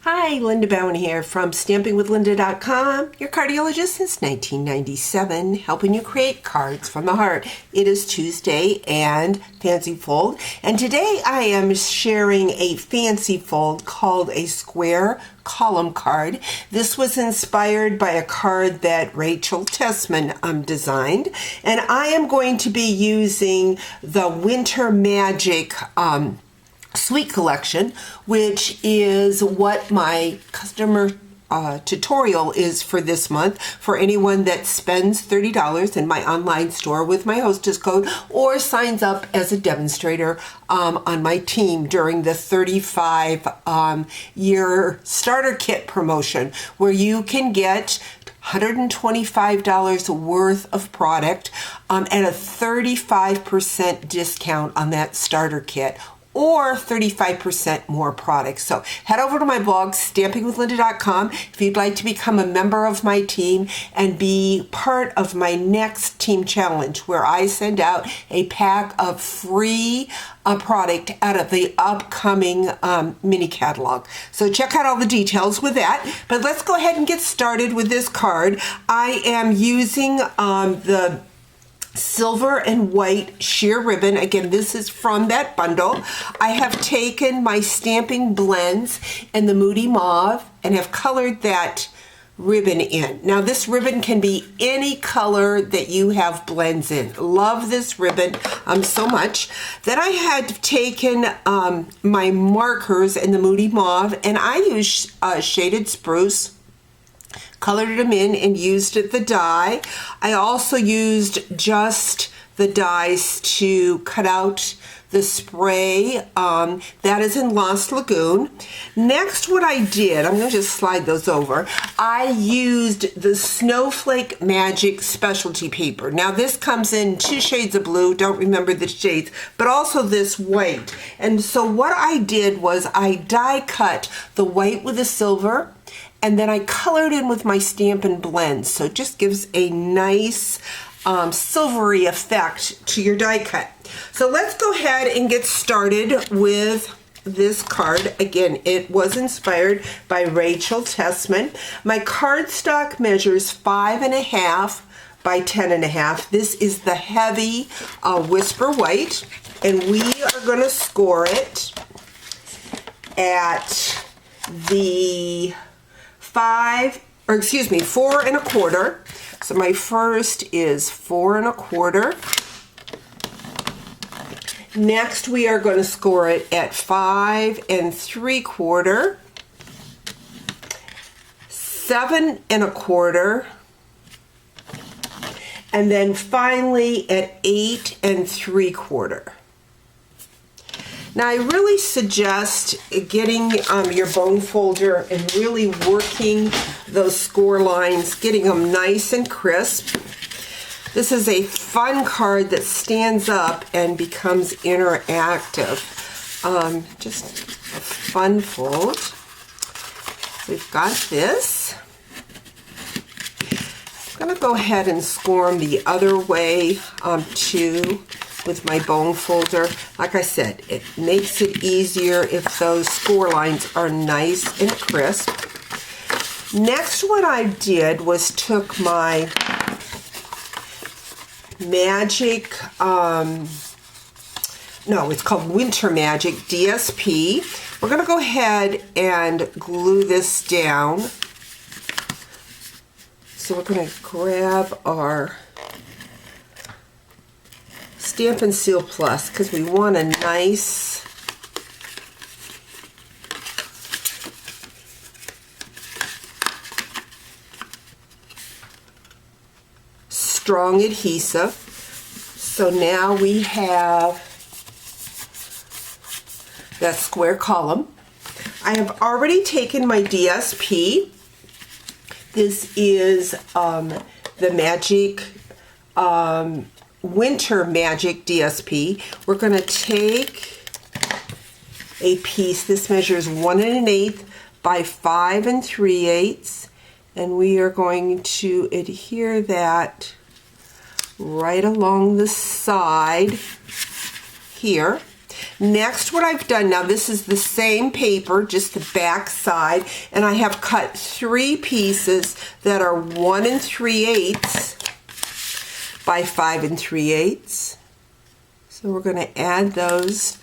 Hi, Linda Bowen here from stampingwithlinda.com, your cardiologist since 1997, helping you create cards from the heart. It is Tuesday and Fancy Fold, and today I am sharing a fancy fold called a square column card. This was inspired by a card that Rachel Tessman designed, and I am going to be using the Winter Magic Sweet Collection, which is what my customer tutorial is for this month for anyone that spends $30 in my online store with my hostess code or signs up as a demonstrator on my team during the 35 year starter kit promotion, where you can get $125 worth of product at a 35% discount on that starter kit, or 35% more products. So head over to my blog, stampingwithlinda.com, if you'd like to become a member of my team and be part of my next team challenge, where I send out a pack of free product out of the upcoming mini catalog. So check out all the details with that. But let's go ahead and get started with this card. I am using the silver and white sheer ribbon. Again, this is from that bundle. I have taken my stamping blends in the Moody Mauve and have colored that ribbon in. Now this ribbon can be any color that you have blends in. Love this ribbon so much. Then I had taken my markers in the Moody Mauve, and I used shaded spruce, colored them in and used the die. I also used just the dies to cut out the spray. That is in Lost Lagoon. Next, what I did, I'm going to just slide those over. I used the Snowflake Magic Specialty Paper. Now this comes in 2 shades of blue, don't remember the shades, but also this white. And so what I did was I die cut the white with the silver, and then I colored in with my Stampin' Blend. So it just gives a nice silvery effect to your die cut. So let's go ahead and get started with this card. Again, it was inspired by Rachel Tessman. My cardstock measures 5.5 by 10.5. This is the heavy Whisper White, and we are going to score it at the 4 1/4. So my first is 4 1/4. Next, we are going to score it at 5 3/4, 7 1/4, and then finally at 8 3/4. Now, I really suggest getting your bone folder and really working those score lines, getting them nice and crisp. This is a fun card that stands up and becomes interactive. Just a fun fold. We've got this. I'm going to go ahead and score them the other way too, with my bone folder. Like I said, it makes it easier if those score lines are nice and crisp. Next, what I did was took my Magic, it's called Winter Magic DSP. We're going to go ahead and glue this down. So we're going to grab our Stampin' Seal Plus because we want a nice strong adhesive. So now we have that square column. I have already taken my DSP. This is the Magic Winter Magic DSP. We're going to take a piece. This measures 1 1/8 by 5 3/8, and we are going to adhere that right along the side here. Next, what I've done, now this is the same paper, just the back side, and I have cut 3 pieces that are 1 3/8 by 5 3/8. So we're going to add those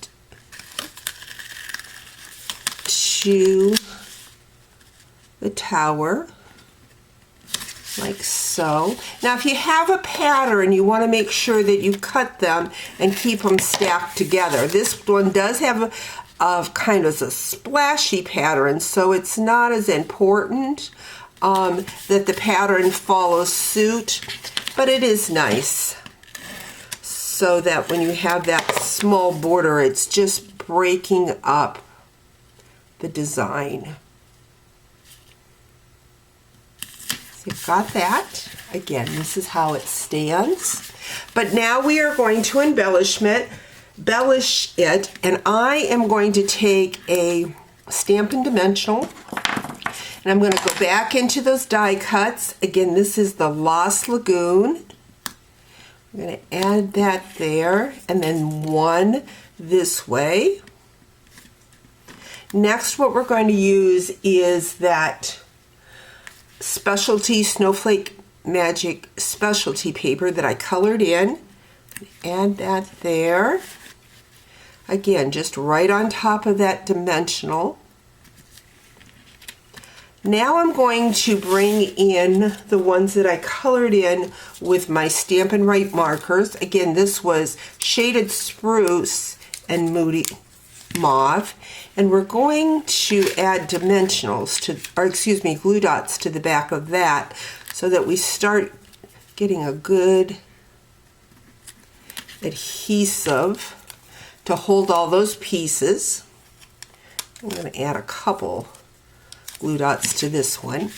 to the tower, like so. Now if you have a pattern, you want to make sure that you cut them and keep them stacked together. This one does have a kind of a splashy pattern, so it's not as important that the pattern follows suit, but it is nice so that when you have that small border, it's just breaking up the design. You've got that. Again, this is how it stands. But now we are going to embellish it, and I am going to take a Stampin' Dimensional, and I'm going to go back into those die cuts. Again, this is the Lost Lagoon. I'm going to add that there, and then one this way. Next, what we're going to use is that specialty Snowflake Magic specialty paper that I colored in. Add that there. Again, just right on top of that dimensional. Now I'm going to bring in the ones that I colored in with my Stampin' Right markers. Again, this was Shaded Spruce and Moody Mauve. And we're going to add dimensionals to, or excuse me, glue dots to the back of that so that we start getting a good adhesive to hold all those pieces. I'm going to add a couple glue dots to this one.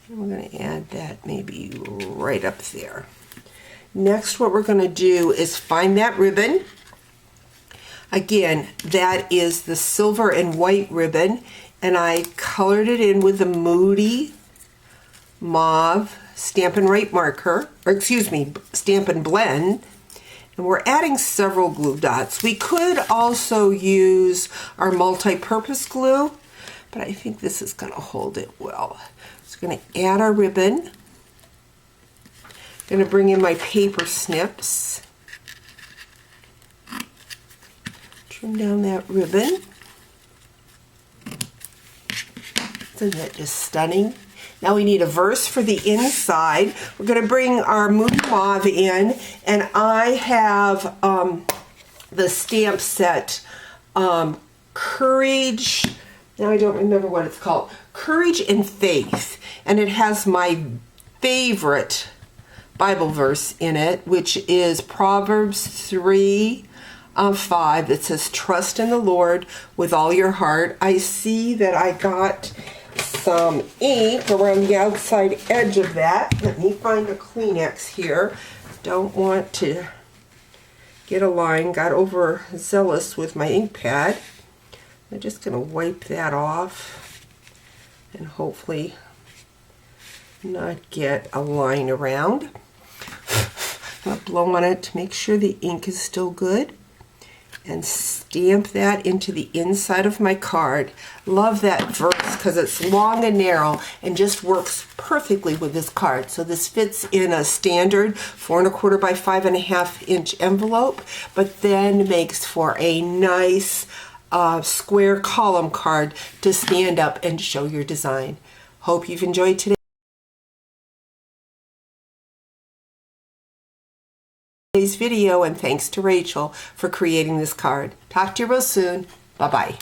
And we're going to add that maybe right up there. Next, what we're going to do is find that ribbon. Again, that is the silver and white ribbon, and I colored it in with the Moody Mauve Stampin' Right marker, or excuse me, Stampin' Blend, and we're adding several glue dots. We could also use our multi-purpose glue, but I think this is going to hold it well. So we're going to add our ribbon. I'm going to bring in my paper snips. Trim down that ribbon. Isn't that just stunning? Now we need a verse for the inside. We're going to bring our Moody Mauve in, and I have the stamp set Courage, now I don't remember what it's called, Courage and Faith, and it has my favorite Bible verse in it, which is Proverbs 3:5 that says, trust in the Lord with all your heart. I see that I got some ink around the outside edge of that. Let me find a Kleenex here. Don't want to get a line. Got overzealous with my ink pad. I'm just going to wipe that off and hopefully not get a line around. I'm going to blow on it to make sure the ink is still good and stamp that into the inside of my card. Love that verse because it's long and narrow and just works perfectly with this card. So this fits in a standard 4 1/4 by 5.5 inch envelope, but then makes for a nice square column card to stand up and show your design. Hope you've enjoyed today's video, and thanks to Rachel for creating this card. Talk to you real soon. Bye-bye.